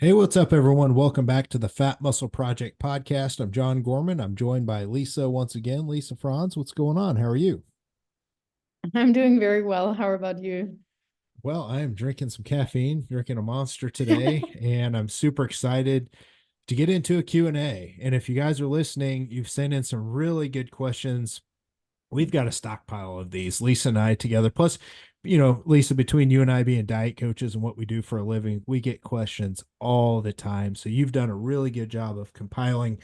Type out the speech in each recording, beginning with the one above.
Hey, what's up, everyone? Welcome back to the Fat Muscle Project podcast. I'm John Gorman. I'm joined by Lisa once again. Lisa Franz, what's going on? How are you? I'm doing very well. How about you? Well, I am drinking some caffeine, drinking a monster today, and I'm super excited to get into a Q&A. And if you guys are listening, you've sent in some really good questions. We've got a stockpile of these, Lisa and I together. Plus, Lisa, between you and I being diet coaches and what we do for a living, we get questions all the time. So you've done a really good job of compiling.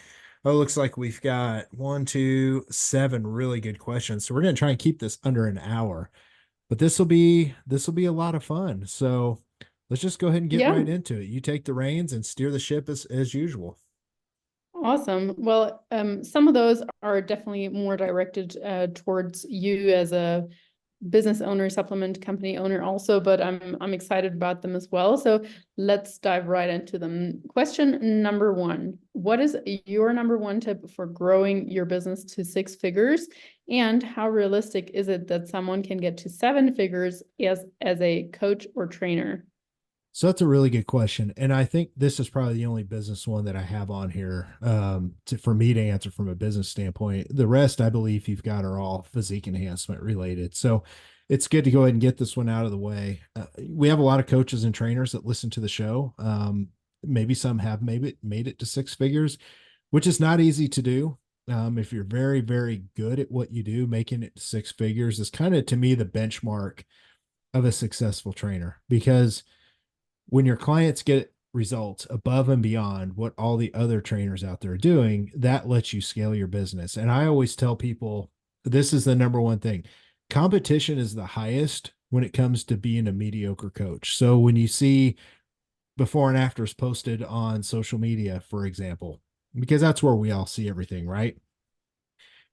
Oh, it looks like we've got one, two, seven really good questions. So we're going to try and keep this under an hour, but this will be a lot of fun. So let's just go ahead and get Yeah, right into it. You take the reins and steer the ship as usual. awesome. Well, some of those are definitely more directed towards you as a business owner, supplement company owner also, but I'm excited about them as well. So let's dive right into them. Question number one: what is your number one tip for growing your business to six figures? And how realistic is it that someone can get to seven figures as a coach or trainer? So that's a really good question. And I think this is probably the only business one that I have on here for me to answer from a business standpoint. The rest, I believe you've got are all physique enhancement related. So it's good to go ahead and get this one out of the way. We have a lot of coaches and trainers that listen to the show. Maybe some have maybe made it to six figures, which is not easy to do. If you're very, very good at what you do, making it to six figures is kind of, to me, the benchmark of a successful trainer, because when your clients get results above and beyond what all the other trainers out there are doing, that lets you scale your business. And I always tell people this is the number one thing: competition is the highest when it comes to being a mediocre coach. So when you see before and afters posted on social media, for example, because that's where we all see everything, right?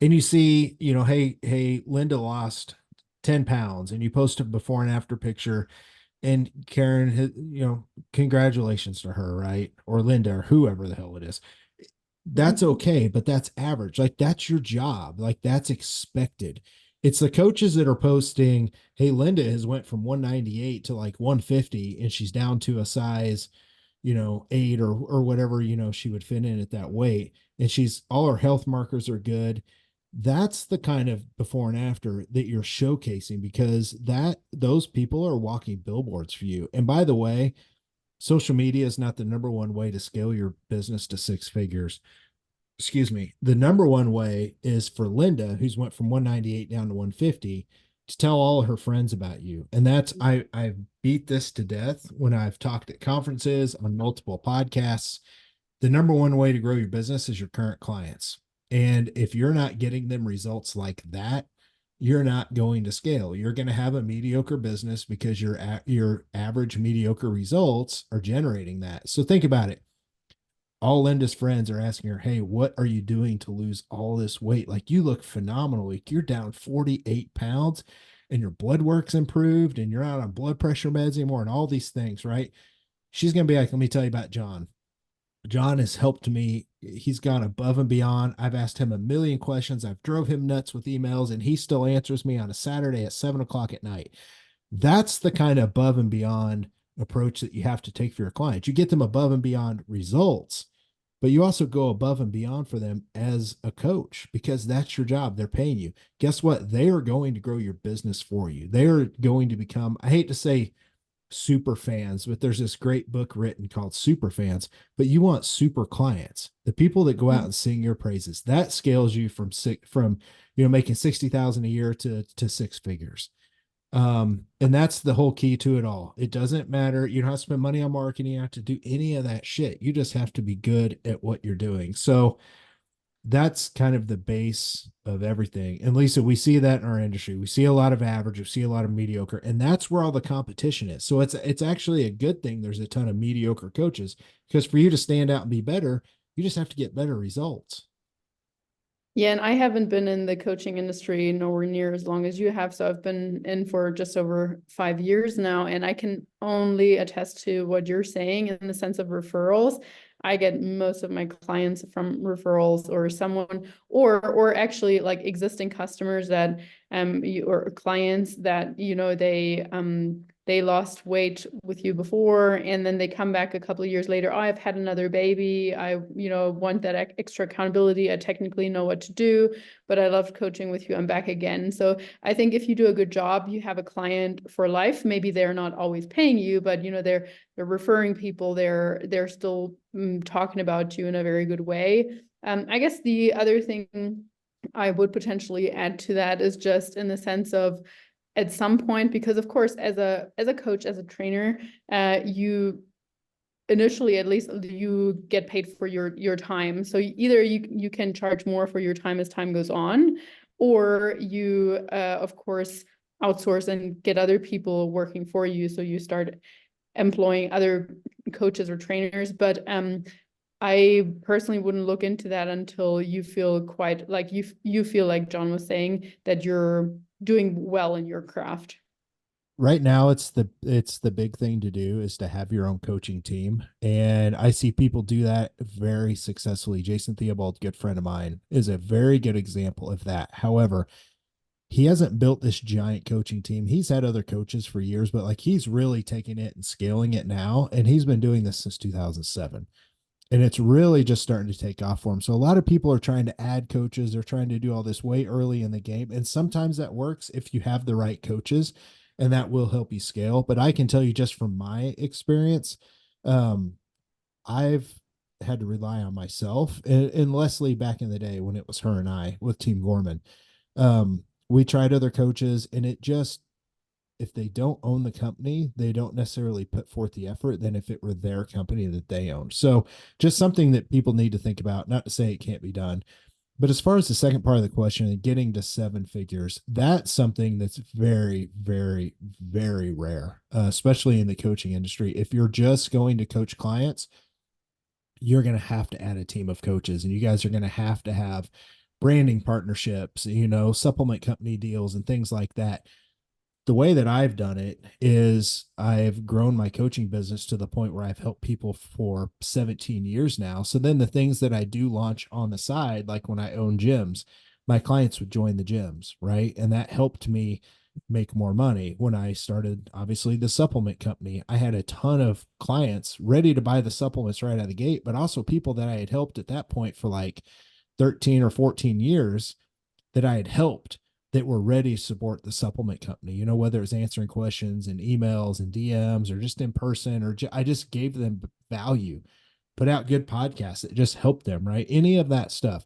And you see, hey, Linda lost 10 pounds, and you post a before and after picture, and Karen, congratulations to her, right? Or Linda, or whoever the hell it is. That's Mhm. okay, but that's average. Like, that's your job. Like, that's expected. It's the coaches that are posting, hey, Linda has went from 198 to like 150, and she's down to a size, eight or whatever, she would fit in at that weight. And she's all her health markers are good. That's the kind of before and after that you're showcasing, because that those people are walking billboards for you. And by the way, social media is not the number one way to scale your business to six figures. Excuse me. The number one way is for Linda, who's went from 198 down to 150, to tell all of her friends about you. And that's I've beat this to death when I've talked at conferences, on multiple podcasts. The number one way to grow your business is your current clients. And if you're not getting them results like that, you're not going to scale. You're going to have a mediocre business because your average mediocre results are generating that. So think about it. All Linda's friends are asking her, hey, what are you doing to lose all this weight? Like, you look phenomenal. Like, you're down 48 pounds, and your blood work's improved, and you're not on blood pressure meds anymore, and all these things, right? She's going to be like, let me tell you about John. John has helped me. He's gone above and beyond. I've asked him a million questions. I've drove him nuts with emails, and he still answers me on a Saturday at 7 o'clock at night. That's the kind of above and beyond approach that you have to take for your clients. You get them above and beyond results, but you also go above and beyond for them as a coach, because that's your job. They're paying you. Guess what? They are going to grow your business for you. They are going to become, I hate to say super fans, but there's this great book written called Super Fans. But you want super clients, the people that go out and sing your praises. That scales you from making 60,000 a year to six figures. And that's the whole key to it all. It doesn't matter. You don't have to spend money on marketing. You don't have to do any of that shit. You just have to be good at what you're doing. So that's kind of the base of everything. And Lisa, we see that in our industry. We see a lot of average, we see a lot of mediocre, and that's where all the competition is. So it's actually a good thing there's a ton of mediocre coaches, because for you to stand out and be better, you just have to get better results. Yeah, and I haven't been in the coaching industry nowhere near as long as you have. So I've been in for just over 5 years now, and I can only attest to what you're saying in the sense of referrals. I get most of my clients from referrals, or someone, or actually like existing customers that or clients that they they lost weight with you before, and then they come back a couple of years later, oh, I've had another baby, I want that extra accountability, I technically know what to do, but I loved coaching with you, I'm back again. So I think if you do a good job, you have a client for life. Maybe they're not always paying you, but they're referring people, they're still talking about you in a very good way. I guess the other thing I would potentially add to that is just in the sense of, at some point, because of course, as a coach, as a trainer, you initially, at least, you get paid for your time. So either you can charge more for your time as time goes on, or you of course outsource and get other people working for you. So you start employing other coaches or trainers. But I personally wouldn't look into that until you feel quite like you feel like John was saying, that you're doing well in your craft. Right now it's the big thing to do is to have your own coaching team, and I see people do that very successfully. Jason Theobald, good friend of mine, is a very good example of that. However, he hasn't built this giant coaching team. He's had other coaches for years, but like he's really taking it and scaling it now, and he's been doing this since 2007. And it's really just starting to take off for him. So a lot of people are trying to add coaches. They're trying to do all this way early in the game. And sometimes that works if you have the right coaches, and that will help you scale. But I can tell you just from my experience, um, I've had to rely on myself and Leslie back in the day when it was her and I with Team Gorman. We tried other coaches, and it just, if they don't own the company, they don't necessarily put forth the effort than if it were their company that they owned. So just something that people need to think about, not to say it can't be done. But as far as the second part of the question and getting to seven figures, that's something that's very, very, very rare, especially in the coaching industry. If you're just going to coach clients, you're going to have to add a team of coaches, and you guys are going to have branding partnerships, supplement company deals and things like that. The way that I've done it is I've grown my coaching business to the point where I've helped people for 17 years now. So then the things that I do launch on the side, like when I own gyms, my clients would join the gyms, right? And that helped me make more money. When I started, obviously, the supplement company, I had a ton of clients ready to buy the supplements right out of the gate, but also people that I had helped at that point for like 13 or 14 years that I had helped that were ready to support the supplement company, whether it's answering questions and emails and DMs or just in person, or I just gave them value, put out good podcasts that just helped them, right? Any of that stuff.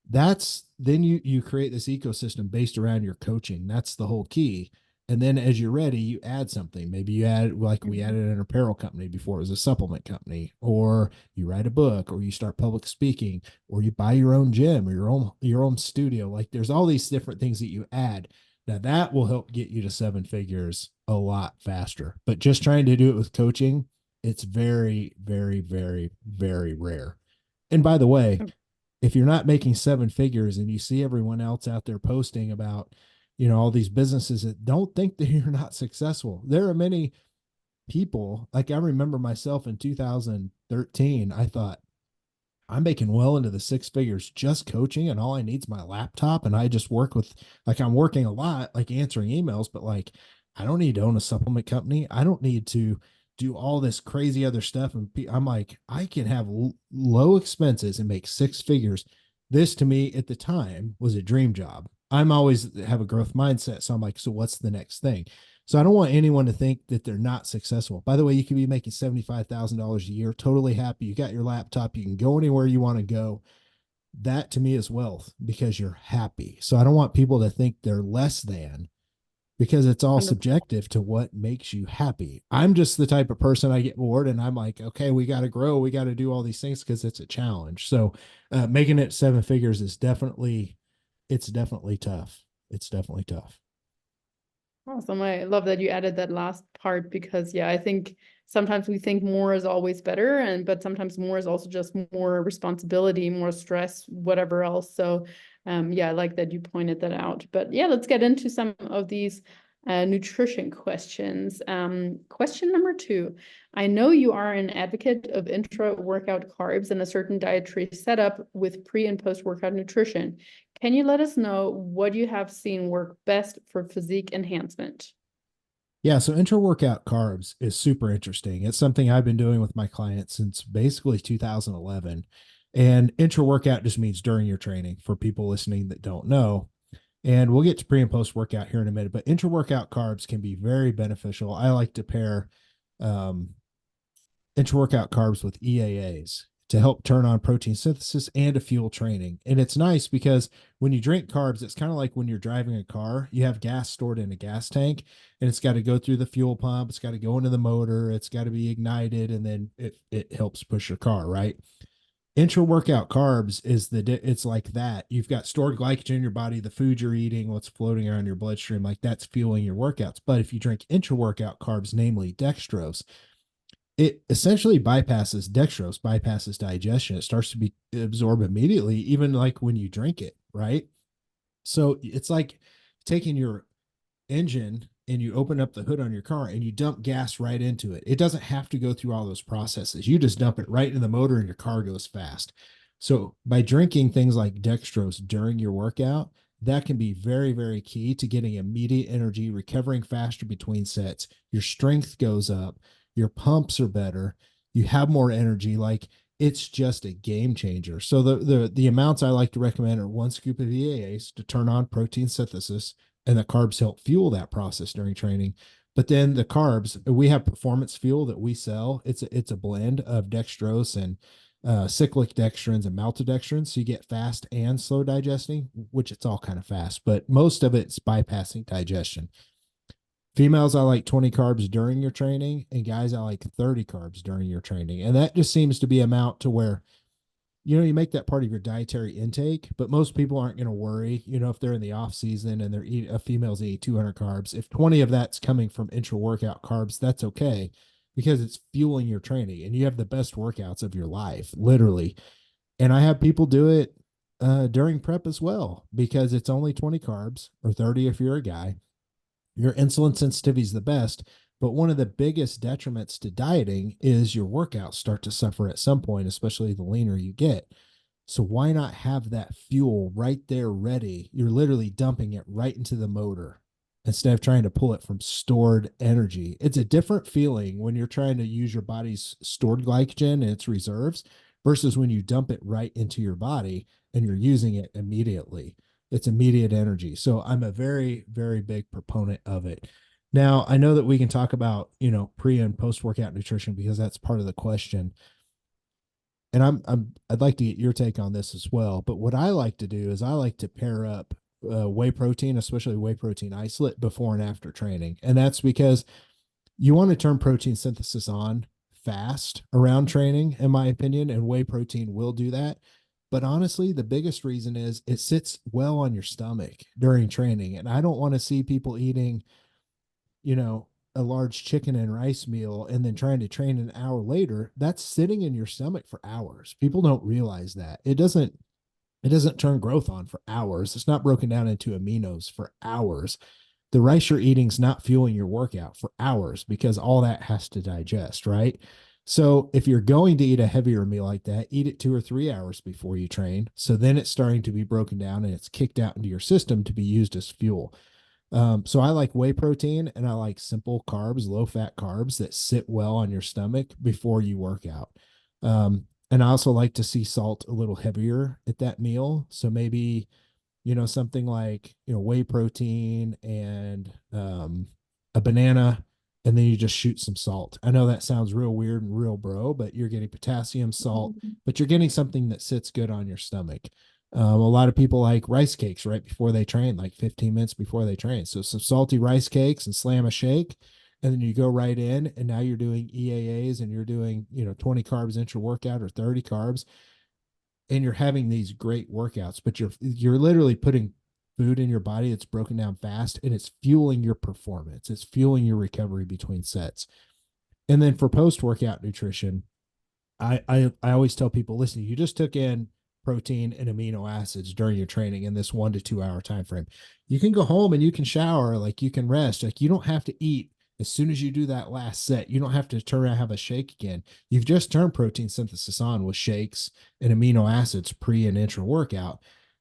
That's then you create this ecosystem based around your coaching. That's the whole key. And then as you're ready, you add something. Maybe you add, like we added an apparel company before it was a supplement company, or you write a book, or you start public speaking, or you buy your own gym or your own studio. Like there's all these different things that you add. Now that will help get you to seven figures a lot faster. But just trying to do it with coaching, it's very, very, very, very rare. And by the way, if you're not making seven figures and you see everyone else out there posting about, all these businesses that don't think that you're not successful, there are many people, like I remember myself in 2013, I thought, I'm making well into the six figures just coaching, and all I need is my laptop. And I just work with, like, I'm working a lot, like answering emails, but like, I don't need to own a supplement company. I don't need to do all this crazy other stuff. And I'm like, I can have low expenses and make six figures. This to me at the time was a dream job. I'm always have a growth mindset. So I'm like, so what's the next thing? So I don't want anyone to think that they're not successful. By the way, you could be making $75,000 a year, totally happy. You got your laptop, you can go anywhere you want to go. That to me is wealth because you're happy. So I don't want people to think they're less than, because it's all 100%. subjective to what makes you happy. I'm just the type of person, I get bored and I'm like, okay, we got to grow. We got to do all these things because it's a challenge. So making it seven figures is it's definitely tough. It's definitely tough. Awesome. I love that you added that last part, because yeah, I think sometimes we think more is always better, but sometimes more is also just more responsibility, more stress, whatever else. So yeah, I like that you pointed that out. But yeah, let's get into some of these nutrition questions. Question number 2. I know you are an advocate of intra-workout carbs and a certain dietary setup with pre and post-workout nutrition. Can you let us know what you have seen work best for physique enhancement? Yeah, so intra-workout carbs is super interesting. It's something I've been doing with my clients since basically 2011. And intra-workout just means during your training for people listening that don't know. And we'll get to pre and post workout here in a minute, but intra-workout carbs can be very beneficial. I like to pair um, intra-workout carbs with EAAs to help turn on protein synthesis and to fuel training. And it's nice because when you drink carbs, it's kind of like when you're driving a car, you have gas stored in a gas tank and it's got to go through the fuel pump, it's got to go into the motor, it's got to be ignited, and then it helps push your car, right? Intra-workout carbs is it's like that. You've got stored glycogen in your body, the food you're eating, what's floating around your bloodstream, like that's fueling your workouts. But if you drink intra-workout carbs, namely dextrose, it essentially bypasses digestion. It starts to be absorbed immediately, even like when you drink it, right? So it's like taking your engine and you open up the hood on your car and you dump gas right into it. It doesn't have to go through all those processes. You just dump it right in the motor and your car goes fast. So by drinking things like dextrose during your workout, that can be very, very key to getting immediate energy, recovering faster between sets. Your strength goes up, your pumps are better, you have more energy. Like it's just a game changer. So the amounts I like to recommend are 1 scoop of EAAs to turn on protein synthesis, and the carbs help fuel that process during training. But then the carbs, we have performance fuel that we sell. It's a blend of dextrose and cyclic dextrins and maltodextrins. So you get fast and slow digesting, which it's all kind of fast, but most of it's bypassing digestion. Females, I like 20 carbs during your training, and guys, I like 30 carbs during your training. And that just seems to be amount to where you make that part of your dietary intake, but most people aren't going to worry, if they're in the off season and they're eating, a female's eating 200 carbs. If 20 of that's coming from intra workout carbs, that's okay because it's fueling your training and you have the best workouts of your life, literally. And I have people do it during prep as well because it's only 20 carbs or 30 if you're a guy. Your insulin sensitivity is the best, but one of the biggest detriments to dieting is your workouts start to suffer at some point, especially the leaner you get. So why not have that fuel right there ready? You're literally dumping it right into the motor instead of trying to pull it from stored energy. It's a different feeling when you're trying to use your body's stored glycogen and its reserves versus when you dump it right into your body and you're using it immediately. It's immediate energy. So I'm a very, very big proponent of it. Now, I know that we can talk about, pre and post workout nutrition because that's part of the question. And I'd like to get your take on this as well. But what I like to do is I like to pair up whey protein, especially whey protein isolate before and after training. And that's because you want to turn protein synthesis on fast around training, in my opinion, and whey protein will do that. But honestly, the biggest reason is it sits well on your stomach during training. And I don't want to see people eating, a large chicken and rice meal and then trying to train an hour later. That's sitting in your stomach for hours. People don't realize that. It doesn't turn growth on for hours. It's not broken down into aminos for hours. The rice you're eating is not fueling your workout for hours because all that has to digest, right? So if you're going to eat a heavier meal like that, eat it 2 or 3 hours before you train. So then it's starting to be broken down and it's kicked out into your system to be used as fuel. So I like whey protein and I like simple carbs, low fat carbs that sit well on your stomach before you work out. And I also like to see salt a little heavier at that meal. So maybe something like, whey protein and a banana, and then you just shoot some salt. I know that sounds real weird and real bro, but you're getting potassium, salt, but you're getting something that sits good on your stomach. A lot of people like rice cakes right before they train, like 15 minutes before they train. So some salty rice cakes and slam a shake, and then you go right in, and now you're doing EAAs and you're doing, 20 carbs intra workout or 30 carbs, and you're having these great workouts, but you're literally putting food in your body that's broken down fast and it's fueling your performance. It's fueling your recovery between sets. And then for post workout nutrition, I always tell people, listen, you just took in protein and amino acids during your training in this 1 to 2 hour time frame. You can go home and you can shower, like you can rest, like you don't have to eat as soon as you do that last set. You don't have to turn around and have a shake again. You've just turned protein synthesis on with shakes and amino acids pre and intra workout.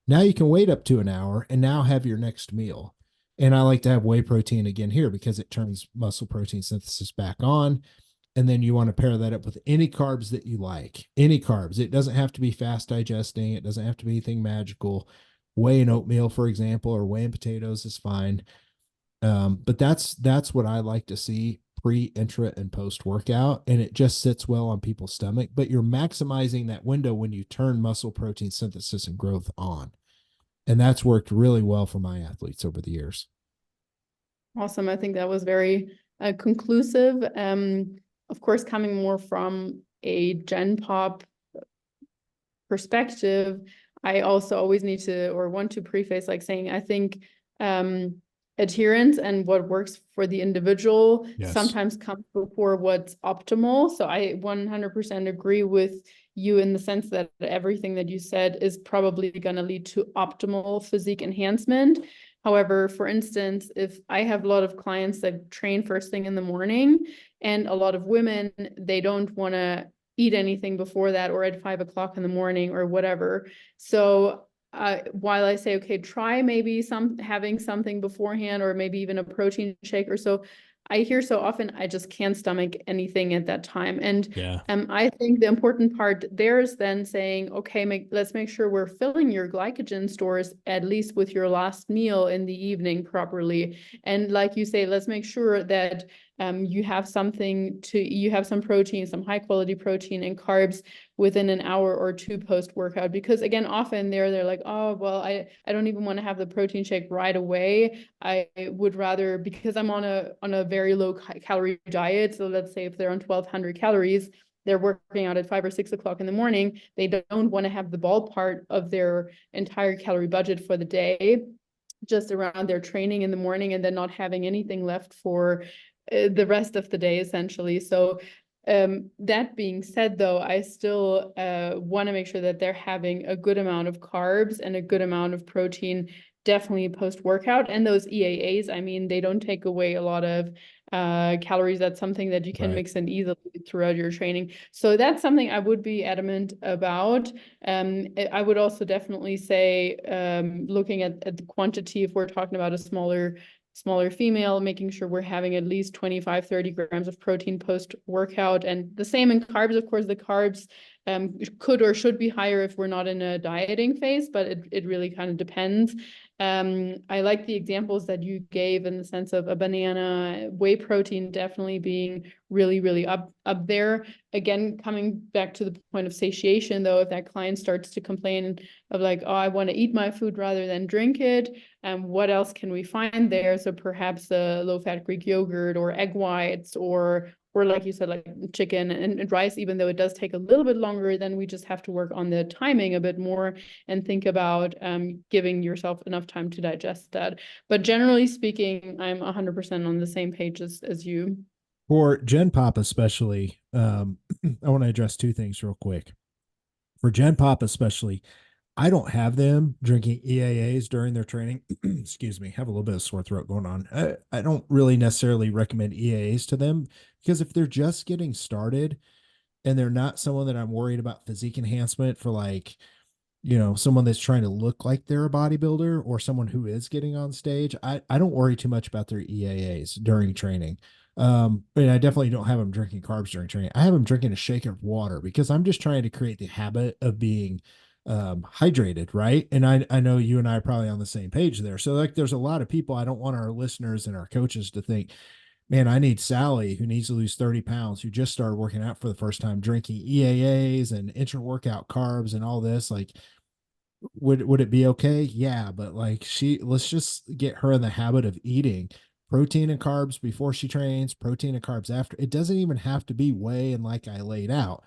Now you can wait up to an hour and now have your next meal. And I like to have whey protein again here because it turns muscle protein synthesis back on. And then you want to pair that up with any carbs that you like, any carbs. It doesn't have to be fast digesting. It doesn't have to be anything magical. Whey and oatmeal, for example, or whey and potatoes is fine. But that's what I like to see pre, intra, and post workout, and it just sits well on people's stomach. But you're maximizing that window when you turn muscle protein synthesis and growth on, and that's worked really well for my athletes over the years. Awesome. I think that was very conclusive. Of course, coming more from a Gen Pop perspective, I also always need to or want to preface like saying I think adherence and what works for the individual Yes. sometimes comes before what's optimal. So I 100% agree with you in the sense that everything that you said is probably going to lead to optimal physique enhancement. However, for instance, if I have a lot of clients that train first thing in the morning and a lot of women, they don't want to eat anything before that or at 5 o'clock in the morning or whatever. So while I say, okay, try maybe having something beforehand or maybe even a protein shake or so, I hear so often I just can't stomach anything at that time. And Yeah. I think the important part there is then saying, okay, let's make sure we're filling your glycogen stores at least with your last meal in the evening properly. And like you say, let's make sure that you have some protein, some high quality protein and carbs within an hour or two post workout. Because again, often they're like, oh, well, I don't even want to have the protein shake right away. I would rather, because I'm on a very low calorie diet. So let's say if they're on 1,200 calories, they're working out at 5 or 6 o'clock in the morning. They don't want to have the bulk part of their entire calorie budget for the day just around their training in the morning and then not having anything left for the rest of the day, essentially. So that being said, though, I still want to make sure that they're having a good amount of carbs and a good amount of protein, definitely post workout. And those EAAs, I mean, they don't take away a lot of calories. That's something that you can Right. mix in easily throughout your training. So that's something I would be adamant about. I would also definitely say, looking at the quantity, if we're talking about a smaller female, making sure we're having at least 25, 30 grams of protein post workout. And the same in carbs. Of course, the carbs could or should be higher if we're not in a dieting phase, but it really kind of depends. I like the examples that you gave in the sense of a banana, whey protein definitely being really, really up there. Again, coming back to the point of satiation, though, if that client starts to complain of like, oh, I want to eat my food rather than drink it, what else can we find there? So perhaps a low-fat Greek yogurt or egg whites or like you said, like chicken and rice, even though it does take a little bit longer, then we just have to work on the timing a bit more and think about giving yourself enough time to digest that. But generally speaking, I'm 100% on the same page as you. For Gen Pop especially, I want to address two things real quick. For Gen Pop especially, I don't have them drinking EAAs during their training. Excuse me, have a little bit of sore throat going on. I don't really necessarily recommend EAAs to them because if they're just getting started and they're not someone that I'm worried about physique enhancement for, like, someone that's trying to look like they're a bodybuilder or someone who is getting on stage, I don't worry too much about their EAAs during training. And I definitely don't have them drinking carbs during training. I have them drinking a shaker of water because I'm just trying to create the habit of being hydrated, right? And I know you and I are probably on the same page there. So like there's a lot of people, I don't want our listeners and our coaches to think, man, I need Sally who needs to lose 30 pounds, who just started working out for the first time, drinking EAAs and intra-workout carbs and all this. Like, would it be okay? Yeah, but like let's just get her in the habit of eating protein and carbs before she trains, protein and carbs after. It doesn't even have to be whey and like I laid out.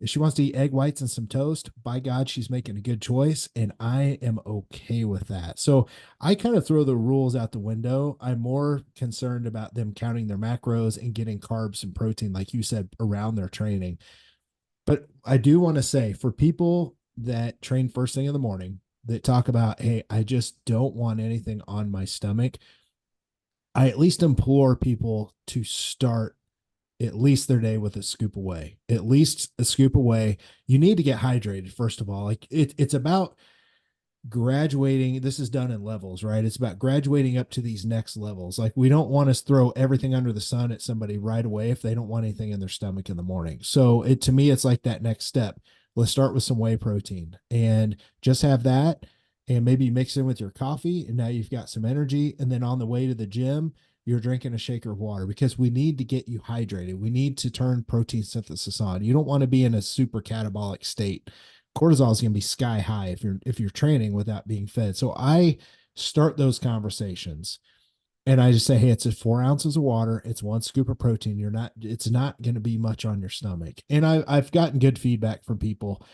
If she wants to eat egg whites and some toast, by God, she's making a good choice, and I am okay with that. So I kind of throw the rules out the window. I'm more concerned about them counting their macros and getting carbs and protein, like you said, around their training. But I do want to say for people that train first thing in the morning that talk about, hey, I just don't want anything on my stomach, I at least implore people to start at least their day with a scoop away, at least a scoop away. You need to get hydrated, first of all. Like it's about graduating. This is done in levels, right? It's about graduating up to these next levels. Like we don't want to throw everything under the sun at somebody right away if they don't want anything in their stomach in the morning. So it, to me, it's like that next step. Let's start with some whey protein and just have that, and maybe mix in with your coffee, and now you've got some energy. And then on the way to the gym, you're drinking a shaker of water, because we need to get you hydrated. We need to turn protein synthesis on. You don't want to be in a super catabolic state. Cortisol is going to be sky high if you're training without being fed. So I start those conversations, and I just say, hey, it's 4 ounces of water, it's 1 scoop of protein. It's not going to be much on your stomach. And I've gotten good feedback from people,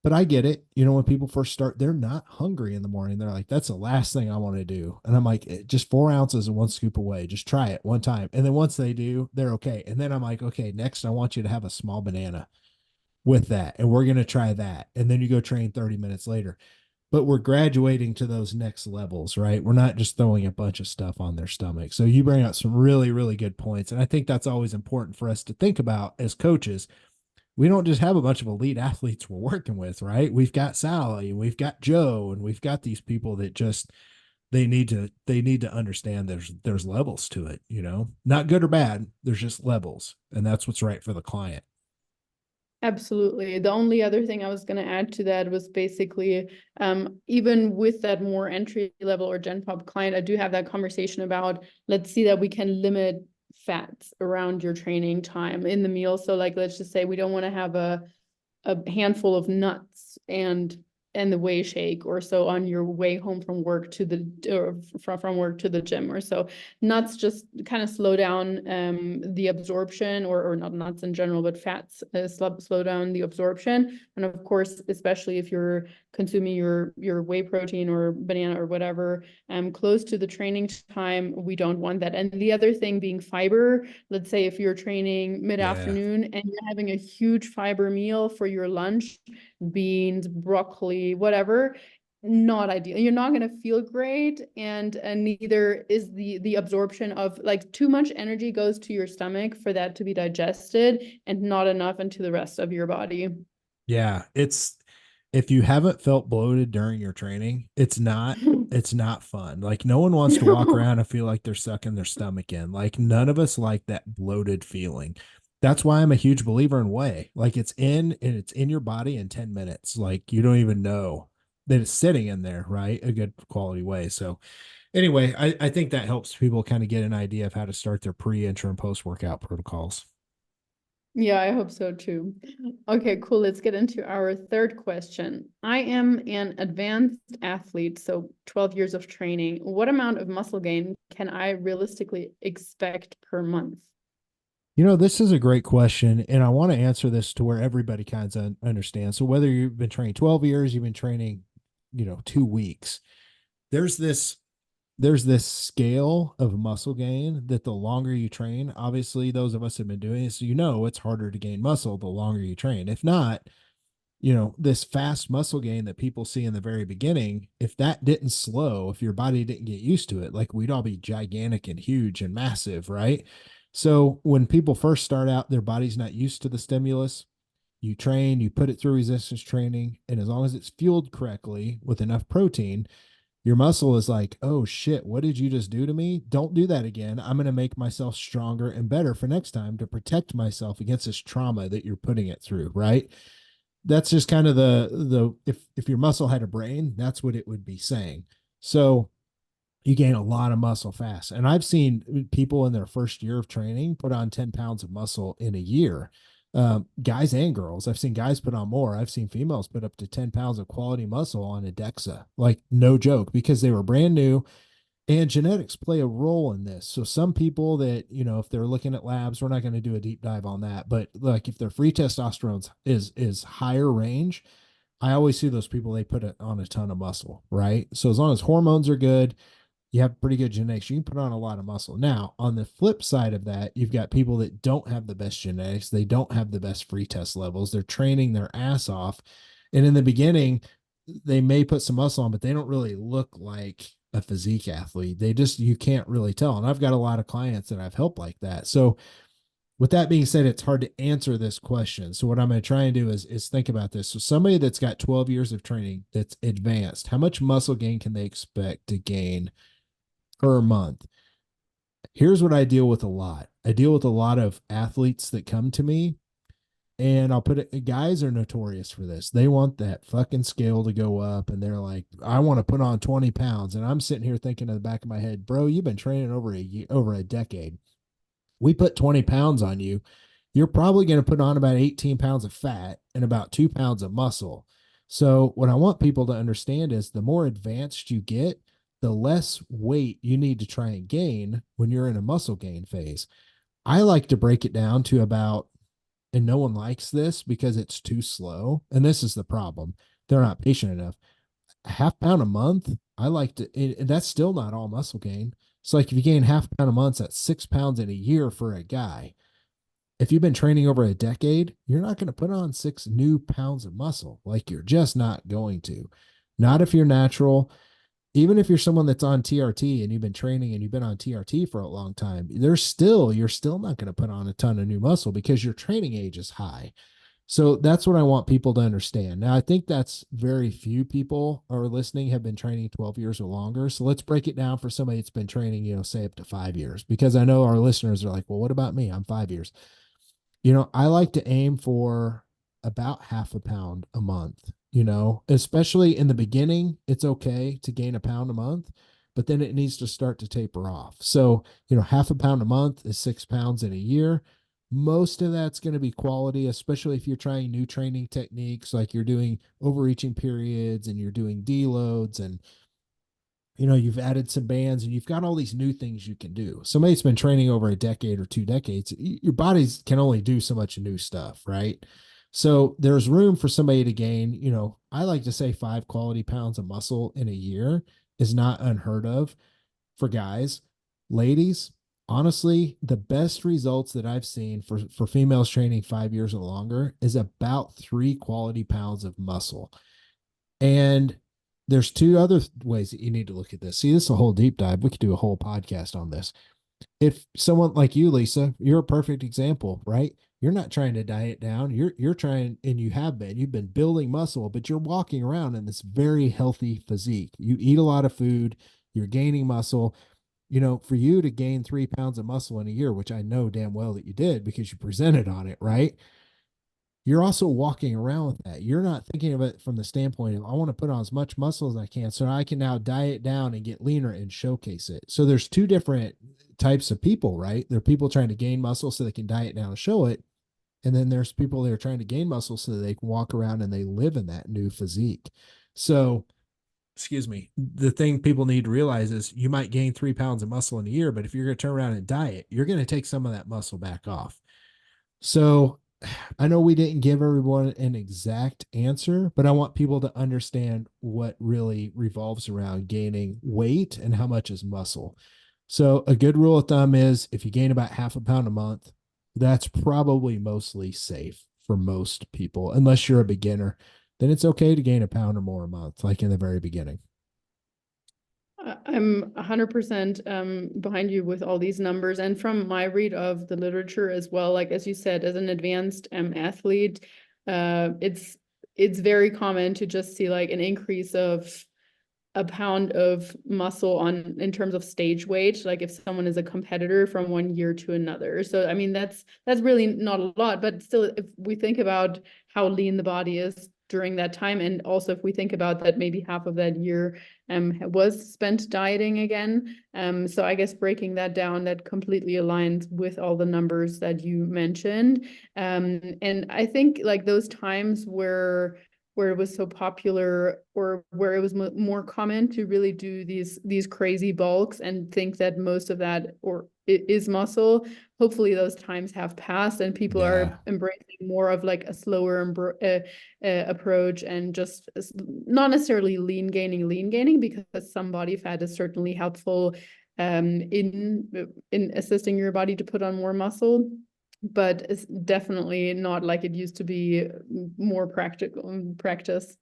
but I get it. When people first start, they're not hungry in the morning. They're like, that's the last thing I want to do. And I'm like, just 4 ounces and 1 scoop away. Just try it one time. And then once they do, they're okay. And then I'm like, okay, next I want you to have a small banana with that. And we're going to try that. And then you go train 30 minutes later. But we're graduating to those next levels, right? We're not just throwing a bunch of stuff on their stomach. So you bring up some really, really good points. And I think that's always important for us to think about as coaches. We don't just have a bunch of elite athletes we're working with, right? We've got Sally, we've got Joe, and we've got these people that just they need to understand there's levels to it, not good or bad. There's just levels, and that's what's right for the client. Absolutely. The only other thing I was going to add to that was basically, even with that more entry level or Gen Pop client, I do have that conversation about, let's see that we can limit fats around your training time in the meal. So like, let's just say we don't want to have a handful of nuts and the whey shake or so on your way home from work to the or from work to the gym or so. Nuts just kind of slow down the absorption, or not nuts in general, but fats slow down the absorption. And of course, especially if you're consuming your whey protein or banana or whatever close to the training time, we don't want that. And the other thing being fiber. Let's say if you're training Yeah. mid-afternoon and you're having a huge fiber meal for your lunch, beans, broccoli, whatever, not ideal. You're not going to feel great, and neither is the absorption of, like, too much energy goes to your stomach for that to be digested and not enough into the rest of your body. Yeah, it's if you haven't felt bloated during your training, it's not fun. Like no one wants to walk No. around and feel like they're sucking their stomach in. Like none of us like that bloated feeling. That's why I'm a huge believer in whey. Like it's in your body in 10 minutes. Like you don't even know that it's sitting in there, right? A good quality whey. So anyway, I think that helps people kind of get an idea of how to start their pre, intra, and post workout protocols. Yeah, I hope so too. Okay, cool. Let's get into our third question. I am an advanced athlete, so 12 years of training. What amount of muscle gain can I realistically expect per month? This is a great question, and I want to answer this to where everybody kind of understands. So whether you've been training 12 years, you've been training, 2 weeks, there's this scale of muscle gain that the longer you train, obviously those of us have been doing it, so it's harder to gain muscle the longer you train. If not, this fast muscle gain that people see in the very beginning, if that didn't slow, if your body didn't get used to it, like we'd all be gigantic and huge and massive, right? So when people first start out, their body's not used to the stimulus. You train, you put it through resistance training, and as long as it's fueled correctly with enough protein, your muscle is like, oh shit, what did you just do to me? Don't do that again. I'm going to make myself stronger and better for next time to protect myself against this trauma that you're putting it through, right? That's just kind of the if your muscle had a brain, that's what it would be saying. So you gain a lot of muscle fast. And I've seen people in their first year of training put on 10 pounds of muscle in a year. Guys and girls. I've seen guys put on more. I've seen females put up to 10 pounds of quality muscle on a DEXA. Like no joke, because they were brand new, and genetics play a role in this. So some people that, if they're looking at labs, we're not going to do a deep dive on that, but like if their free testosterone is higher range, I always see those people, they put it on a ton of muscle, right? So as long as hormones are good, you have pretty good genetics, you can put on a lot of muscle. Now, on the flip side of that, you've got people that don't have the best genetics. They don't have the best free test levels. They're training their ass off. And in the beginning, they may put some muscle on, but they don't really look like a physique athlete. You can't really tell. And I've got a lot of clients that I've helped like that. So with that being said, it's hard to answer this question. So what I'm going to try and do is think about this. So somebody that's got 12 years of training that's advanced, how much muscle gain can they expect to gain per month? Here's what I deal with a lot. I deal with a lot of athletes that come to me, and I'll put it, guys are notorious for this. They want that fucking scale to go up, and they're like, I want to put on 20 pounds. And I'm sitting here thinking in the back of my head, bro, you've been training over a year, over a decade. We put 20 pounds on you, you're probably going to put on about 18 pounds of fat and about 2 pounds of muscle. So, what I want people to understand is the more advanced you get, the less weight you need to try and gain when you're in a muscle gain phase. I like to break it down to about, and no one likes this because it's too slow. And this is the problem. They're not patient enough. A half pound a month, I like to, and that's still not all muscle gain. It's like if you gain half pound a month, that's 6 pounds in a year for a guy. If you've been training over a decade, you're not going to put on 6 new pounds of muscle. Like you're just not going to. Not if you're natural. Even if you're someone that's on TRT and you've been training and you've been on TRT for a long time, you're still not going to put on a ton of new muscle because your training age is high. So that's what I want people to understand. Now, I think that's very few people are listening have been training 12 years or longer. So let's break it down for somebody that's been training, say up to 5 years, because I know our listeners are like, well, what about me? I'm 5 years. I like to aim for about half a pound a month, especially in the beginning. It's okay to gain a pound a month, but then it needs to start to taper off. So, half a pound a month is 6 pounds in a year. Most of that's going to be quality, especially if you're trying new training techniques, like you're doing overreaching periods and you're doing deloads and you've added some bands and you've got all these new things you can do. Somebody that's been training over a decade or 2 decades, your bodies can only do so much new stuff, right? So there's room for somebody to gain, I like to say 5 quality pounds of muscle in a year is not unheard of for guys. Ladies, honestly, the best results that I've seen for females training 5 years or longer is about 3 quality pounds of muscle. And there's two other ways that you need to look at this. See, this is a whole deep dive. We could do a whole podcast on this. If someone like you, Lisa, you're a perfect example, right? You're not trying to diet down. You're trying, and you've been building muscle, but you're walking around in this very healthy physique. You eat a lot of food, you're gaining muscle. For you to gain 3 pounds of muscle in a year, which I know damn well that you did because you presented on it, right? You're also walking around with that. You're not thinking of it from the standpoint of, I want to put on as much muscle as I can so I can now diet down and get leaner and showcase it. So there's two different types of people, right? There are people trying to gain muscle so they can diet down and show it. And then there's people that are trying to gain muscle so that they can walk around and they live in that new physique. So, excuse me, the thing people need to realize is you might gain 3 pounds of muscle in a year, but if you're going to turn around and diet, you're going to take some of that muscle back off. So I know we didn't give everyone an exact answer, but I want people to understand what really revolves around gaining weight and how much is muscle. So a good rule of thumb is if you gain about half a pound a month, that's probably mostly safe for most people, unless you're a beginner. Then it's okay to gain a pound or more a month, like in the very beginning. I'm 100% behind you with all these numbers. And from my read of the literature as well, like as you said, as an advanced athlete, it's very common to just see like an increase of a pound of muscle on in terms of stage weight, like if someone is a competitor from one year to another. So I mean that's really not a lot, but still if we think about how lean the body is during that time, and also if we think about that maybe half of that year was spent dieting again. So I guess breaking that down, that completely aligns with all the numbers that you mentioned. And I think like those times where it was so popular or where it was more common to really do these crazy bulks and think that most of that or it is muscle. Hopefully those times have passed and people Yeah. are embracing more of like a slower approach and just not necessarily lean gaining because some body fat is certainly helpful in assisting your body to put on more muscle, but it's definitely not like it used to be more practical in practice.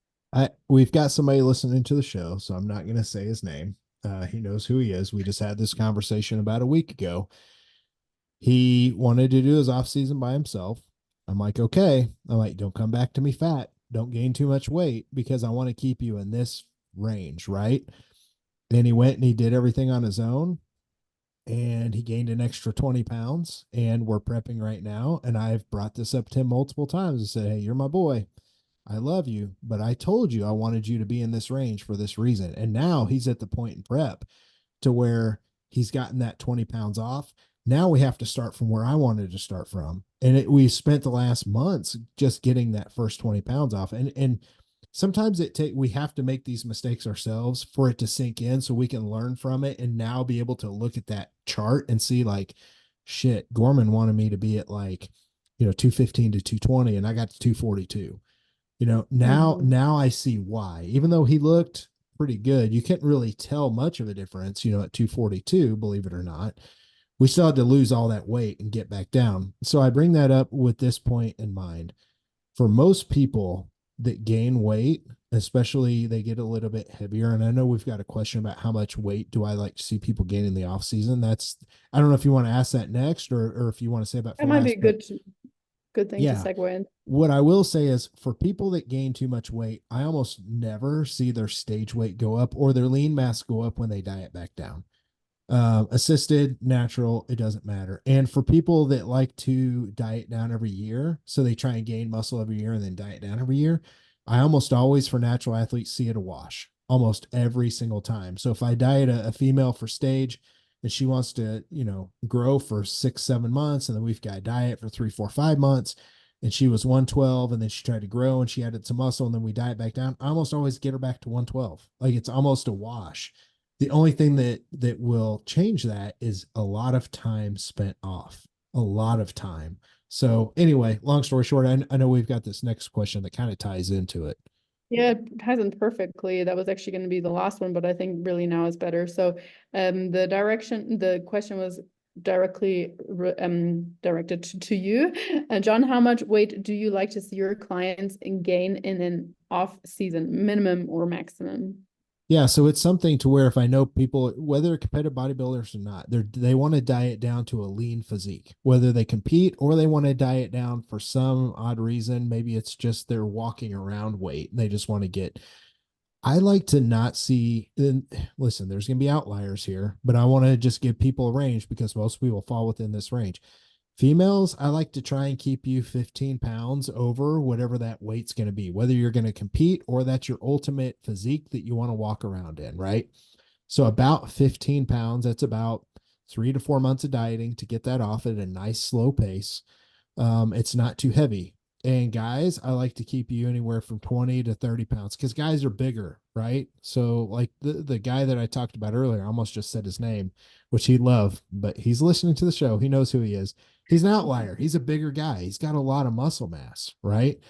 We've got somebody listening to the show, so I'm not going to say his name. He knows who he is. We just had this conversation about a week ago. He wanted to do his off season by himself. I'm like, okay. I'm like, don't come back to me fat. Don't gain too much weight because I want to keep you in this range, right? And he went and he did everything on his own and he gained an extra 20 pounds. And we're prepping right now. And I've brought this up to him multiple times and said, hey, you're my boy. I love you, but I told you I wanted you to be in this range for this reason. And now he's at the point in prep to where he's gotten that 20 pounds off. Now we have to start from where I wanted to start from. And we spent the last months just getting that first 20 pounds off. And sometimes we have to make these mistakes ourselves for it to sink in so we can learn from it and now be able to look at that chart and see like, shit, Gorman wanted me to be at like, 215 to 220 and I got to 242. Now I see why. Even though he looked pretty good, you can't really tell much of a difference, at 242, believe it or not. We still had to lose all that weight and get back down. So I bring that up with this point in mind. For most people that gain weight, especially they get a little bit heavier. And I know we've got a question about how much weight do I like to see people gain in the off season. I don't know if you want to ask that next or if you want to say about That for might be last, a but good thing to yeah, segue in. what I will say is for people that gain too much weight, I almost never see their stage weight go up or their lean mass go up when they diet back down. Assisted, natural, it doesn't matter. And for people that like to diet down every year, so they try and gain muscle every year and then diet down every year, I almost always for natural athletes see it a wash almost every single time. So if I diet a female for stage and she wants to, grow for 6, 7 months, and then we've got a diet for 3, 4, 5 months, and she was 112 and then she tried to grow and she added some muscle and then we diet back down, I almost always get her back to 112. Like it's almost a wash. The only thing that will change that is a lot of time spent off, a lot of time. So anyway, long story short, I know we've got this next question that kind of ties into it. Yeah, it ties in perfectly. That was actually going to be the last one, but I think really now is better. So the question was directed to you. John, how much weight do you like to see your clients gain in an off season, minimum or maximum? Yeah, so it's something to where if I know people, whether competitive bodybuilders or not, they want to diet down to a lean physique, whether they compete or they want to diet down for some odd reason. Maybe it's just they're walking around weight. And they just want to get. I like to not see. And listen, there's going to be outliers here, but I want to just give people a range because most people fall within this range. Females, I like to try and keep you 15 pounds over whatever that weight's going to be, whether you're going to compete or that's your ultimate physique that you want to walk around in, right? So about 15 pounds, that's about 3 to 4 months of dieting to get that off at a nice slow pace. It's not too heavy. And guys, I like to keep you anywhere from 20 to 30 pounds because guys are bigger, right? So, like the guy that I talked about earlier, I almost just said his name, which he'd love, but he's listening to the show. He knows who he is. He's an outlier. He's a bigger guy. He's got a lot of muscle mass, right?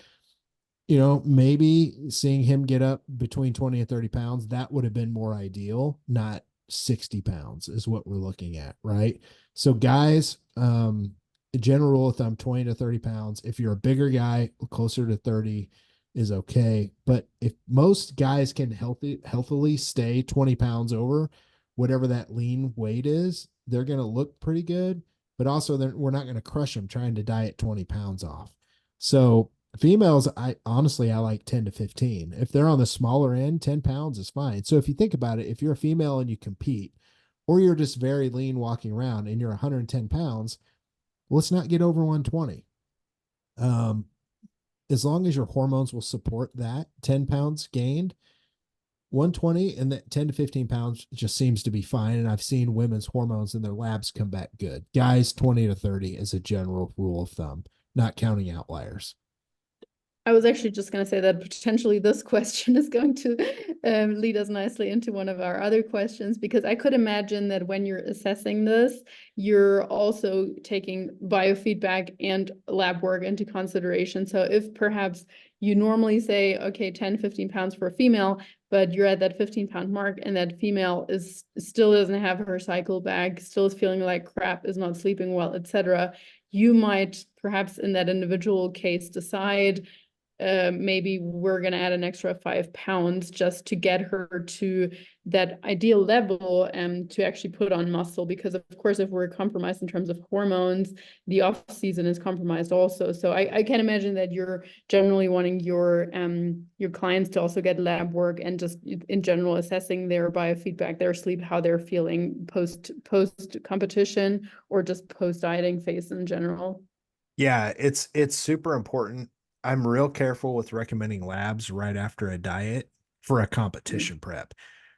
Maybe seeing him get up between 20 and 30 pounds, that would have been more ideal, not 60 pounds is what we're looking at, right? So, guys, general rule of thumb 20 to 30 pounds. If you're a bigger guy, closer to 30 is okay. But if most guys can healthily stay 20 pounds over whatever that lean weight is, they're going to look pretty good. But also, we're not going to crush them trying to diet 20 pounds off. So, females, I like 10 to 15. If they're on the smaller end, 10 pounds is fine. So if you think about it, if you're a female and you compete, or you're just very lean walking around and you're 110 pounds, let's not get over 120. Um, as long as your hormones will support that 10 pounds gained, 120 and that 10 to 15 pounds just seems to be fine. And I've seen women's hormones in their labs come back good. Guys, 20 to 30 is a general rule of thumb, not counting outliers. I was actually just going to say that potentially this question is going to lead us nicely into one of our other questions, because I could imagine that when you're assessing this, you're also taking biofeedback and lab work into consideration. So if perhaps you normally say, okay, 10, 15 pounds for a female, but you're at that 15-pound mark and that female still doesn't have her cycle back, still is feeling like crap, is not sleeping well, etc., you might perhaps in that individual case decide maybe we're going to add an extra 5 pounds just to get her to that ideal level and to actually put on muscle. Because of course, if we're compromised in terms of hormones, the off season is compromised also. So I can imagine that you're generally wanting your clients to also get lab work and just in general assessing their biofeedback, their sleep, how they're feeling post competition or just post dieting phase in general. Yeah, it's super important. I'm real careful with recommending labs right after a diet for a competition prep.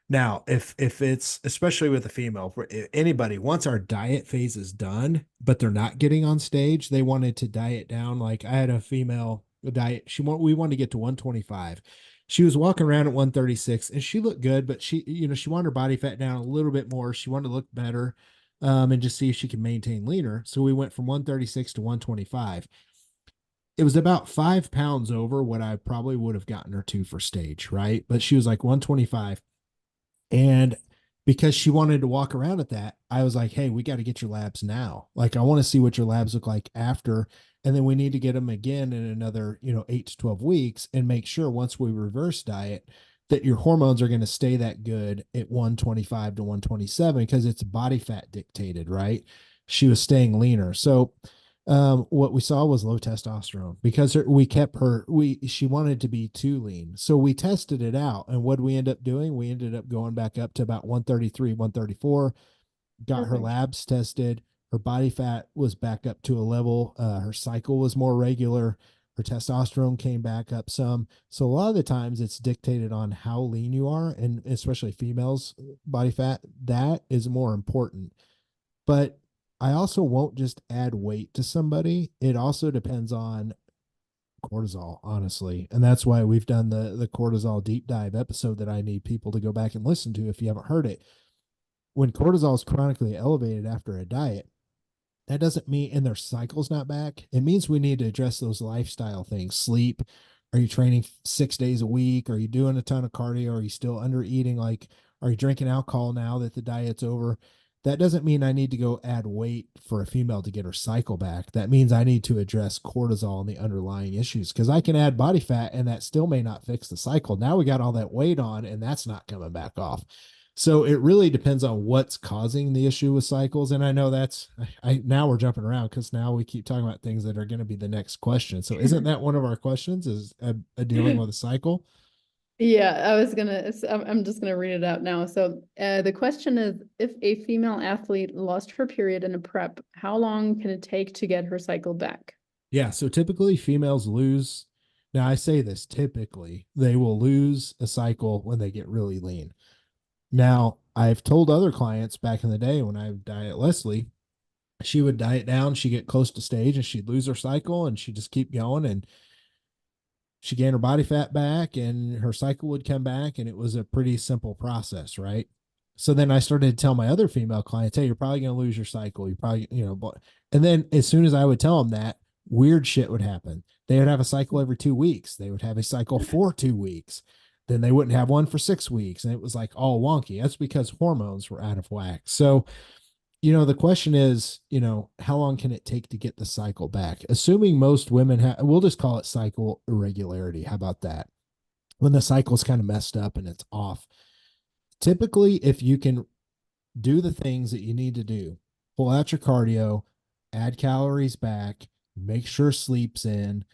Now, if it's especially with a female, for anybody, once our diet phase is done, but they're not getting on stage, they wanted to diet down. Like I had a female diet, we wanted to get to 125. She was walking around at 136 and she looked good, but she wanted her body fat down a little bit more. She wanted to look better, and just see if she could maintain leaner. So we went from 136 to 125. It was about 5 pounds over what I probably would have gotten her to for stage, right? But she was like 125. And because she wanted to walk around at that, I was like, hey, we got to get your labs now. Like, I want to see what your labs look like after. And then we need to get them again in another, 8 to 12 weeks and make sure once we reverse diet that your hormones are going to stay that good at 125 to 127 because it's body fat dictated, right? She was staying leaner. So what we saw was low testosterone because we kept her, she wanted to be too lean. So we tested it out. And what we end up doing, we ended up going back up to about 133, 134, got her Perfect. labs tested. Her body fat was back up to a level. Her cycle was more regular. Her testosterone came back up some. So a lot of the times it's dictated on how lean you are, and especially females' body fat. That is more important. But I also won't just add weight to somebody. It also depends on cortisol, honestly. And that's why we've done the cortisol deep dive episode that I need people to go back and listen to if you haven't heard it. When cortisol is chronically elevated after a diet, that doesn't mean and their cycle's not back. It means we need to address those lifestyle things. Sleep. Are you training 6 days a week? Are you doing a ton of cardio? Are you still under eating? Like, are you drinking alcohol now that the diet's over? That doesn't mean I need to go add weight for a female to get her cycle back. That means I need to address cortisol and the underlying issues because I can add body fat and that still may not fix the cycle. Now we got all that weight on and that's not coming back off. So it really depends on what's causing the issue with cycles. And I know that's I now we're jumping around because now we keep talking about things that are going to be the next question. So isn't that one of our questions is a dealing with a cycle? Yeah, I'm just gonna read it out now. So the question is, if a female athlete lost her period in a prep, how long can it take to get her cycle back? Yeah. So typically females lose. Now I say this typically they will lose a cycle when they get really lean. Now I've told other clients back in the day when I would diet Leslie, she would diet down, she'd get close to stage and she'd lose her cycle and she'd just keep going and she gained her body fat back and her cycle would come back and it was a pretty simple process, right? So then I started to tell my other female clients, hey, you're probably going to lose your cycle. You probably, and then as soon as I would tell them that, weird shit would happen. They would have a cycle every 2 weeks. They would have a cycle for 2 weeks. Then they wouldn't have one for 6 weeks. And it was like all wonky. That's because hormones were out of whack. So the question is, how long can it take to get the cycle back? Assuming most women have, we'll just call it cycle irregularity. How about that? When the cycle's kind of messed up and it's off. Typically, if you can do the things that you need to do, pull out your cardio, add calories back, make sure sleep's in,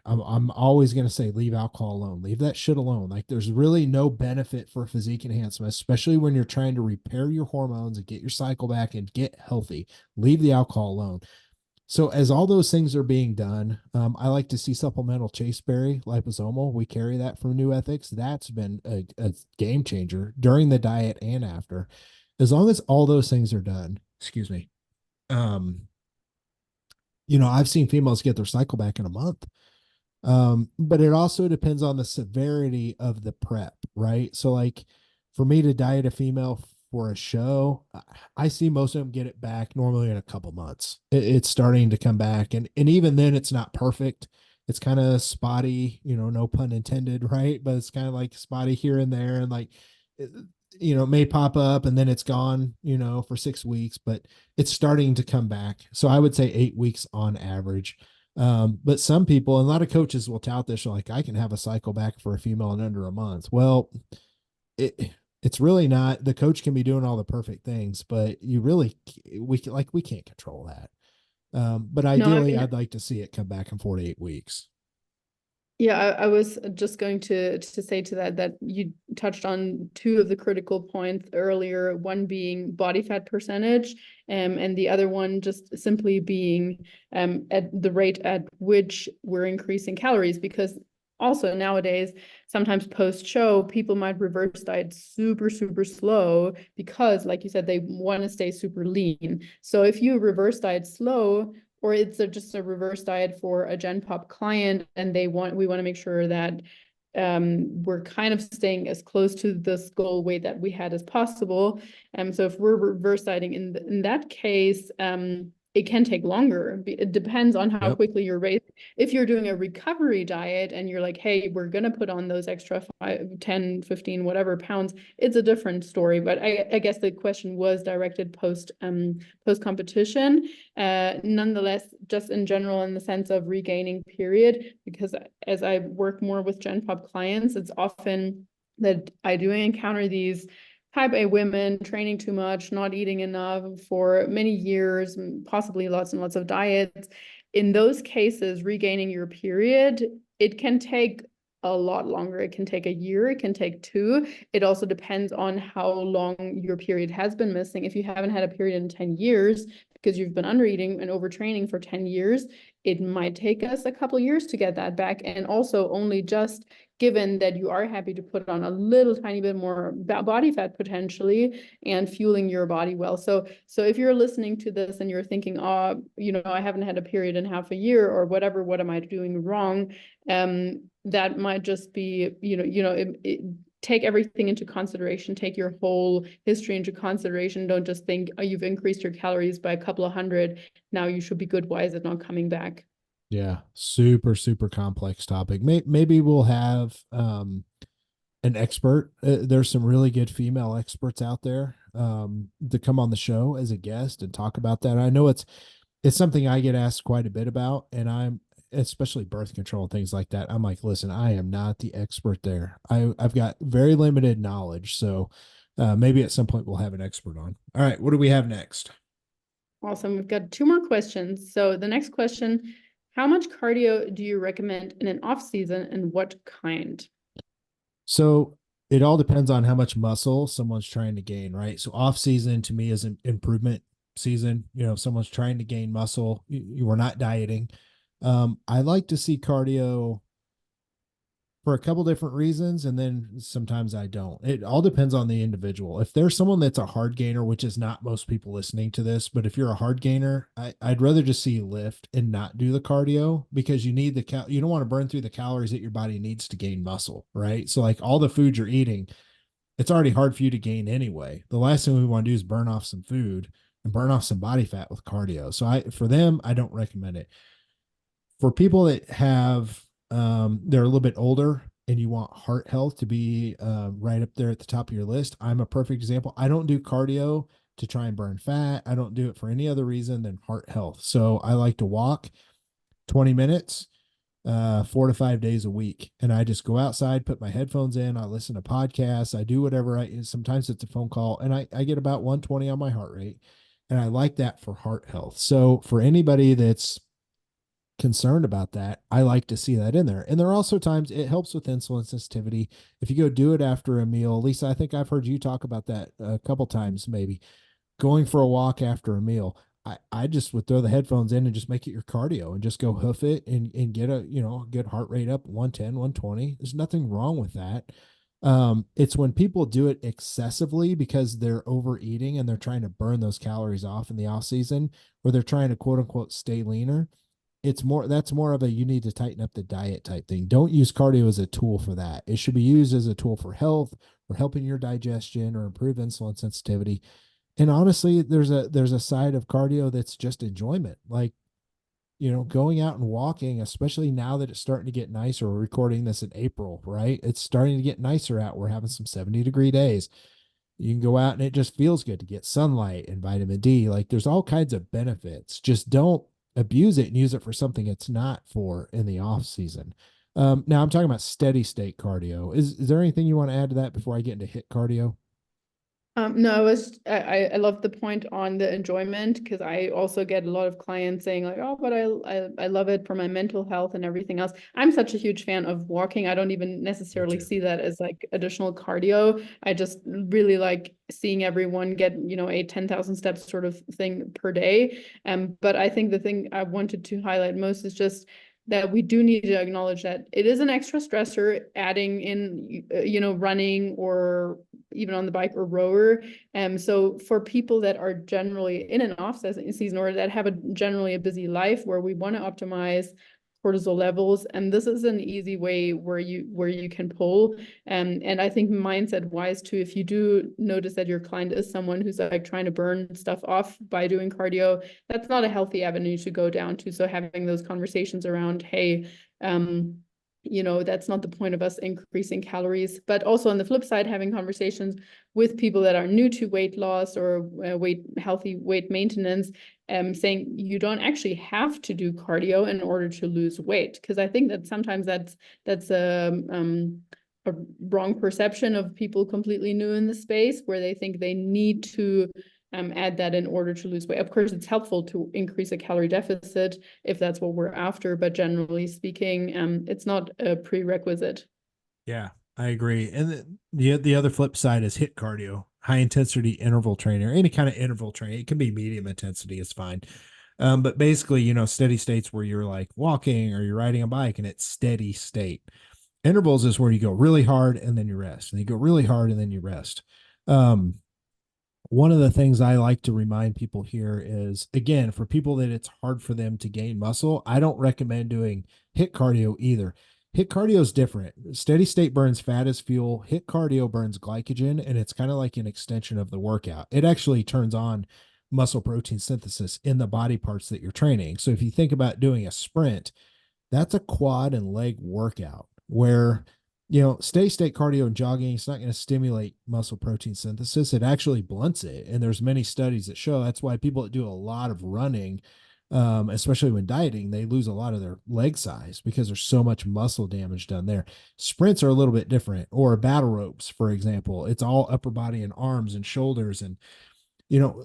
I'm always going to say leave alcohol alone. Leave that shit alone. Like there's really no benefit for physique enhancement, especially when you're trying to repair your hormones and get your cycle back and get healthy. Leave the alcohol alone. So as all those things are being done, I like to see supplemental chasteberry liposomal. We carry that from New Ethics. That's been a game changer during the diet and after. As long as all those things are done, excuse me. Um, I've seen females get their cycle back in a month. But it also depends on the severity of the prep, right? So, like for me to diet a female for a show, I see most of them get it back normally in a couple months. It's starting to come back, and even then, it's not perfect. It's kind of spotty, no pun intended, right? But it's kind of like spotty here and there, and like it may pop up and then it's gone, for 6 weeks, but it's starting to come back. So I would say 8 weeks on average. But some people, and a lot of coaches will tout this, like, I can have a cycle back for a female in under a month. Well, it it's really not. The coach can be doing all the perfect things, but you really, we can't control that. But No, I ideally, mean, I'd like to see it come back in 4 to 8 weeks. yeah, I was just going to say to that that you touched on two of the critical points earlier, one being body fat percentage, and the other one just simply being at the rate at which we're increasing calories. Because also nowadays, sometimes post-show, people might reverse diet super, super slow because, like you said, they want to stay super lean. So if you reverse diet slow, or it's just a reverse diet for a Gen Pop client, and we want to make sure that we're kind of staying as close to this goal weight that we had as possible. So if we're reverse dieting in that case, it can take longer. It depends on how Yep. quickly you're raised. If you're doing a recovery diet and you're like, hey, we're going to put on those extra 5, 10, 15, whatever pounds, it's a different story. But I guess the question was directed post competition. Nonetheless, just in general, in the sense of regaining period, because as I work more with Gen Pop clients, it's often that I do encounter these type A women training too much, not eating enough for many years, possibly lots and lots of diets. In those cases, regaining your period, it can take a lot longer. It can take a year, it can take two. It also depends on how long your period has been missing. If you haven't had a period in 10 years, because you've been under eating and overtraining for 10 years, it might take us a couple years to get that back. And also only just given that you are happy to put on a little tiny bit more body fat potentially and fueling your body well. So if you're listening to this and you're thinking, oh, I haven't had a period in half a year or whatever, what am I doing wrong? That might just be, take everything into consideration, take your whole history into consideration. Don't just think, oh, you've increased your calories by a couple of hundred, now you should be good. Why is it not coming back? Yeah. Super, super complex topic. Maybe we'll have an expert. There's some really good female experts out there to come on the show as a guest and talk about that. I know it's something I get asked quite a bit about, and I'm especially birth control and things like that. I'm like, listen, I am not the expert there. I've got very limited knowledge, so maybe at some point we'll have an expert on. All right, what do we have next? Awesome. We've got two more questions. So the next question, how much cardio do you recommend in an off season and what kind? So it all depends on how much muscle someone's trying to gain, right? So off season to me is an improvement season. If someone's trying to gain muscle, you are not dieting. I like to see cardio for a couple different reasons, and then sometimes I don't. It all depends on the individual. If there's someone that's a hard gainer, which is not most people listening to this, but if you're a hard gainer, I'd rather just see you lift and not do the cardio, because you need you don't want to burn through the calories that your body needs to gain muscle, right? So like all the food you're eating, it's already hard for you to gain anyway. The last thing we want to do is burn off some food and burn off some body fat with cardio. So for them, I don't recommend it. For people that have they're a little bit older and you want heart health to be right up there at the top of your list, I'm a perfect example. I don't do cardio to try and burn fat. I don't do it for any other reason than heart health. So I like to walk 20 minutes 4 to 5 days a week, and I just go outside, put my headphones in, I listen to podcasts, I do whatever. Sometimes it's a phone call, and I get about 120 on my heart rate, and I like that for heart health. So for anybody that's concerned about that, I like to see that in there. And there are also times it helps with insulin sensitivity. If you go do it after a meal, Lisa, I think I've heard you talk about that a couple times, maybe going for a walk after a meal. I just would throw the headphones in and just make it your cardio and just go hoof it and get a, good heart rate up 110, 120. There's nothing wrong with that. It's when people do it excessively because they're overeating and they're trying to burn those calories off in the off season, or they're trying to quote unquote stay leaner. That's more of a, you need to tighten up the diet type thing. Don't use cardio as a tool for that. It should be used as a tool for health, or helping your digestion, or improve insulin sensitivity. And honestly, there's a side of cardio that's just enjoyment. Like, going out and walking, especially now that it's starting to get nicer. We're recording this in April, right? It's starting to get nicer out. We're having some 70-degree days. You can go out and it just feels good to get sunlight and vitamin D. Like, there's all kinds of benefits. Just don't abuse it and use it for something it's not for in the off season. Now I'm talking about steady state cardio. Is there anything you want to add to that before I get into hit cardio? No, I love the point on the enjoyment because I also get a lot of clients saying like, oh, but I love it for my mental health and everything else. I'm such a huge fan of walking. I don't even Me necessarily too. see that as like additional cardio. I just really like seeing everyone get, a 10,000 steps sort of thing per day. But I think the thing I wanted to highlight most is just that we do need to acknowledge that it is an extra stressor adding in, running or even on the bike or rower. So for people that are generally in an off season or that have generally a busy life where we want to optimize cortisol levels, and this is an easy way where you can pull. And I think mindset wise too, if you do notice that your client is someone who's like trying to burn stuff off by doing cardio, that's not a healthy avenue to go down to. So having those conversations around, hey, that's not the point of us increasing calories. But also on the flip side, having conversations with people that are new to weight loss or healthy weight maintenance, saying you don't actually have to do cardio in order to lose weight. Because I think that sometimes that's a wrong perception of people completely new in the space where they think they need to add that in order to lose weight. Of course, it's helpful to increase a calorie deficit if that's what we're after, but generally speaking, it's not a prerequisite. Yeah, I agree. And the other flip side is hit cardio, high intensity interval training, or any kind of interval training. It can be medium intensity, it's fine. But basically, steady states where you're like walking or you're riding a bike and it's steady state. Intervals is where you go really hard and then you rest, and you go really hard and then you rest. Um, One of the things I like to remind people here is, again, for people that it's hard for them to gain muscle, I don't recommend doing hit cardio either. Hit cardio is different. Steady state burns fat as fuel. Hit cardio burns glycogen, and it's kind of like an extension of the workout. It actually turns on muscle protein synthesis in the body parts that you're training. So if you think about doing a sprint, that's a quad and leg workout where steady state cardio and jogging, it's not going to stimulate muscle protein synthesis. It actually blunts it. And there's many studies that show that's why people that do a lot of running, especially when dieting, they lose a lot of their leg size because there's so much muscle damage done there. Sprints are a little bit different, or battle ropes, for example. It's all upper body and arms and shoulders. And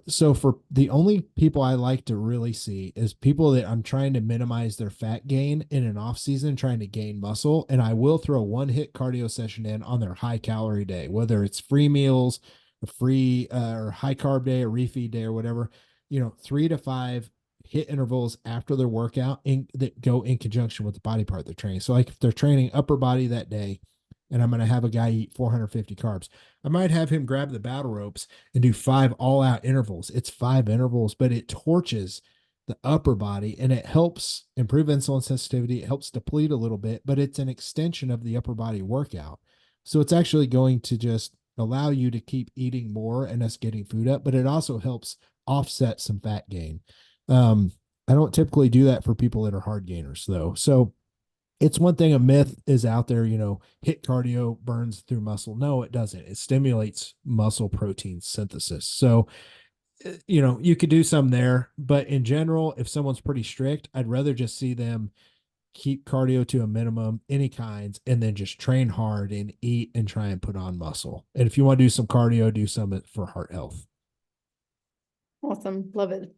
so for the only people I like to really see is people that I'm trying to minimize their fat gain in an off season, trying to gain muscle. And I will throw one hit cardio session in on their high calorie day, whether it's free meals, a free or high carb day, a refeed day, or whatever, 3 to 5 hit intervals after their workout that go in conjunction with the body part they're training. So like if they're training upper body that day, and I'm going to have a guy eat 450 carbs, I might have him grab the battle ropes and do 5 all out intervals. It's 5 intervals, but it torches the upper body and it helps improve insulin sensitivity. It helps deplete a little bit, but it's an extension of the upper body workout. So it's actually going to just allow you to keep eating more and us getting food up, but it also helps offset some fat gain. I don't typically do that for people that are hard gainers though. So it's one thing, a myth is out there, hit cardio burns through muscle. No, it doesn't. It stimulates muscle protein synthesis. So, you could do some there, but in general, if someone's pretty strict, I'd rather just see them keep cardio to a minimum, any kinds, and then just train hard and eat and try and put on muscle. And if you want to do some cardio, do some for heart health. Awesome. Love it.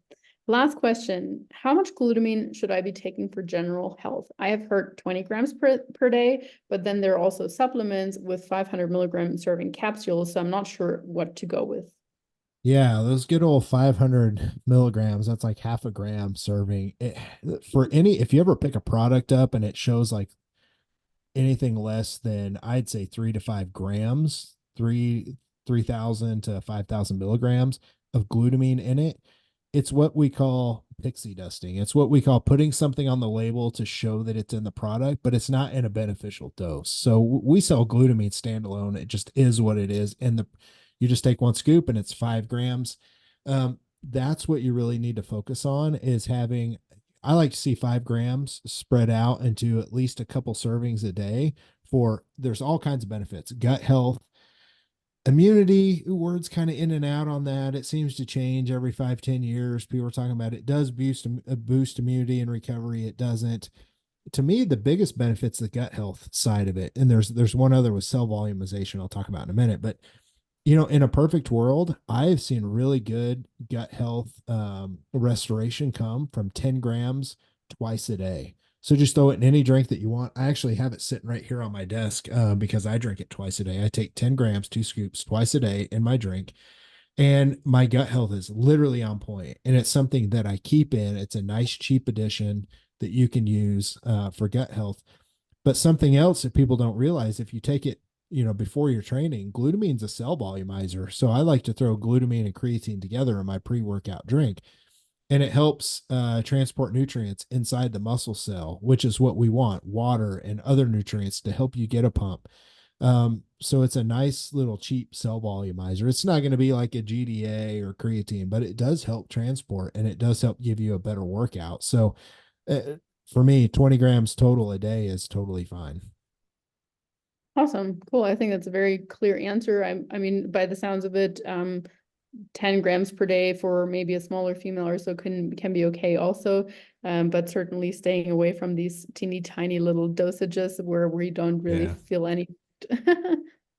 Last question. How much glutamine should I be taking for general health? I have heard 20 grams per day, but then there are also supplements with 500 milligram serving capsules. So I'm not sure what to go with. Yeah, those good old 500 milligrams, that's like half a gram serving. If you ever pick a product up and it shows like anything less than, I'd say 3 to 5 grams, 3,000 to 5,000 milligrams of glutamine in it, it's what we call pixie dusting. It's what we call putting something on the label to show that it's in the product, but it's not in a beneficial dose. So we sell glutamine standalone. It just is what it is. And you just take one scoop and it's 5 grams. That's what you really need to focus on is having, I like to see 5 grams spread out into at least a couple servings a day there's all kinds of benefits, gut health, Immunity, words kind of in and out on that. It seems to change every 5, 10 years. People are talking about it does boost immunity and recovery. It doesn't. To me, the biggest benefit's the gut health side of it. And there's one other with cell volumization I'll talk about in a minute. But in a perfect world, I've seen really good gut health restoration come from 10 grams twice a day. So just throw it in any drink that you want. I actually have it sitting right here on my desk because I drink it twice a day. I take 10 grams, 2 scoops twice a day in my drink, and my gut health is literally on point. And it's something that I keep in. It's a nice, cheap addition that you can use for gut health. But something else that people don't realize, if you take it, before your training, glutamine's a cell volumizer. So I like to throw glutamine and creatine together in my pre-workout drink, and it helps transport nutrients inside the muscle cell, which is what we want, water and other nutrients to help you get a pump. So it's a nice little cheap cell volumizer. It's not going to be like a GDA or creatine, but it does help transport and it does help give you a better workout. So uh, for me, 20 grams total a day is totally fine. Awesome. Cool. I think that's a very clear answer. I mean, by the sounds of it, 10 grams per day for maybe a smaller female or so can be okay also. But certainly staying away from these teeny tiny little dosages where we don't really Yeah. feel any.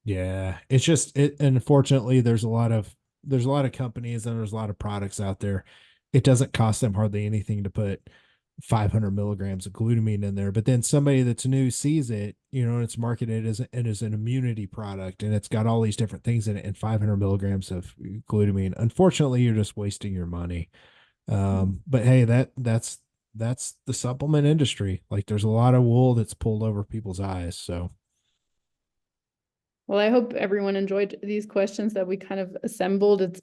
Yeah, it's just it. And unfortunately, there's a lot of companies and there's a lot of products out there. It doesn't cost them hardly anything to put 500 milligrams of glutamine in there. But then somebody that's new sees it, and it's marketed as an immunity product, and it's got all these different things in it, and 500 milligrams of glutamine. Unfortunately, you're just wasting your money. But hey, that's the supplement industry. Like, there's a lot of wool that's pulled over people's eyes. So. Well, I hope everyone enjoyed these questions that we kind of assembled. It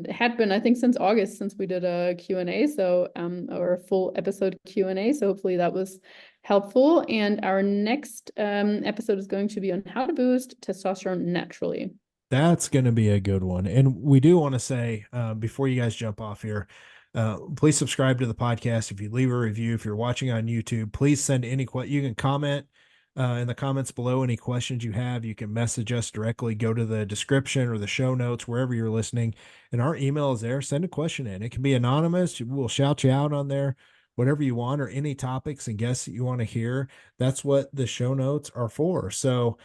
had been, I think, since August since we did a Q&A, so or a full episode Q&A. So hopefully that was helpful. And our next episode is going to be on how to boost testosterone naturally. That's going to be a good one. And we do want to say, before you guys jump off here, please subscribe to the podcast. If you leave a review, if you're watching on YouTube, please send you can comment in the comments below any questions you have. You can message us directly, go to the description or the show notes, wherever you're listening. And our email is there. Send a question in. It can be anonymous. We'll shout you out on there, whatever you want, or any topics and guests that you want to hear. That's what the show notes are for. So,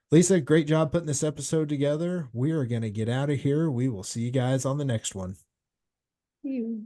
Lisa, great job putting this episode together. We are going to get out of here. We will see you guys on the next one. You.